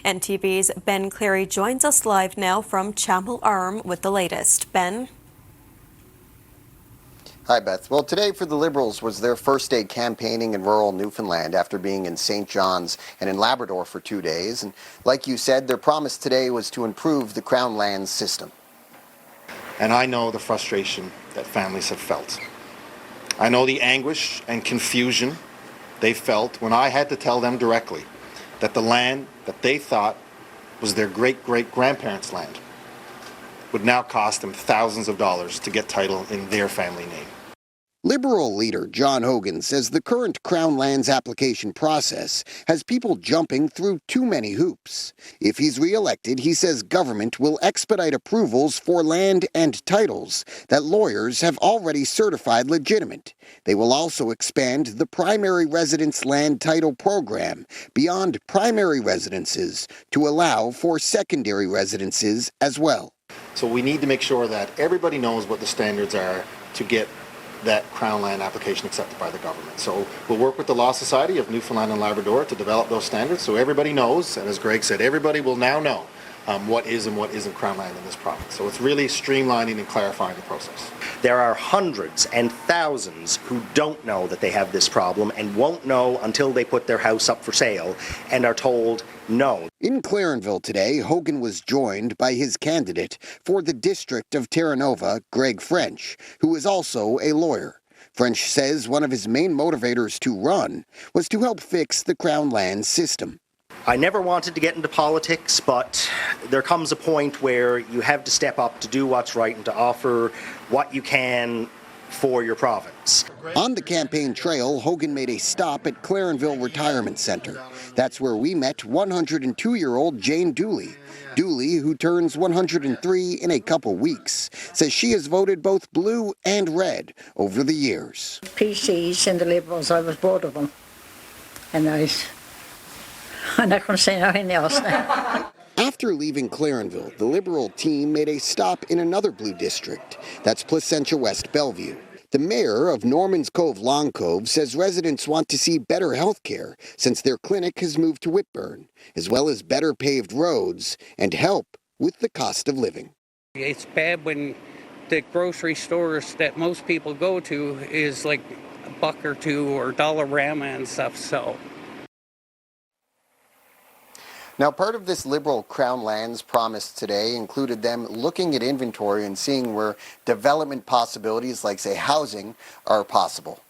NTV's Ben Cleary joins us live now from Chamel Arm with the latest. Ben? Hi, Beth. Well, today for the Liberals was their first day campaigning in rural Newfoundland after being in St. John's and in Labrador for 2 days. And like you said, their promise today was to improve the Crown lands system. And I know the frustration that families have felt. I know the anguish and confusion they felt when I had to tell them directly that the land that they thought was their great-great-grandparents' land would now cost them thousands of dollars to get title in their family name. Liberal leader John Hogan says the current Crown lands application process has people jumping through too many hoops. If he's re-elected, he says government will expedite approvals for land and titles that lawyers have already certified legitimate. They will also expand the primary residence land title program beyond primary residences to allow for secondary residences as well. So we need to make sure that everybody knows what the standards are to get that Crown land application accepted by the government. So we'll work with the Law Society of Newfoundland and Labrador to develop those standards so everybody knows, and as Greg said, everybody will now know what is and what isn't Crown land in this province. So it's really streamlining and clarifying the process. There are hundreds and thousands who don't know that they have this problem and won't know until they put their house up for sale and are told no. In Clarenville today, Hogan was joined by his candidate for the district of Terra Nova, Greg French, who is also a lawyer. French says one of his main motivators to run was to help fix the Crown land system. I never wanted to get into politics, but there comes a point where you have to step up to do what's right and to offer what you can for your province. On the campaign trail, Hogan made a stop at Clarenville Retirement Center. That's where we met 102-year-old Jane Dooley. Dooley, who turns 103 in a couple weeks, says she has voted both blue and red over the years. PCs and the Liberals, I was bored of them. And I'm not going to say nothing else now. After leaving Clarenville, the Liberal team made a stop in another blue district. That's Placentia West Bellevue. The mayor of Norman's Cove Long Cove says residents want to see better health care since their clinic has moved to Whitburn, as well as better paved roads and help with the cost of living. It's bad when the grocery stores that most people go to is like $1 or $2 or Dollarama and stuff, so. Now, part of this Liberal Crown lands promise today included them looking at inventory and seeing where development possibilities like, say, housing are possible.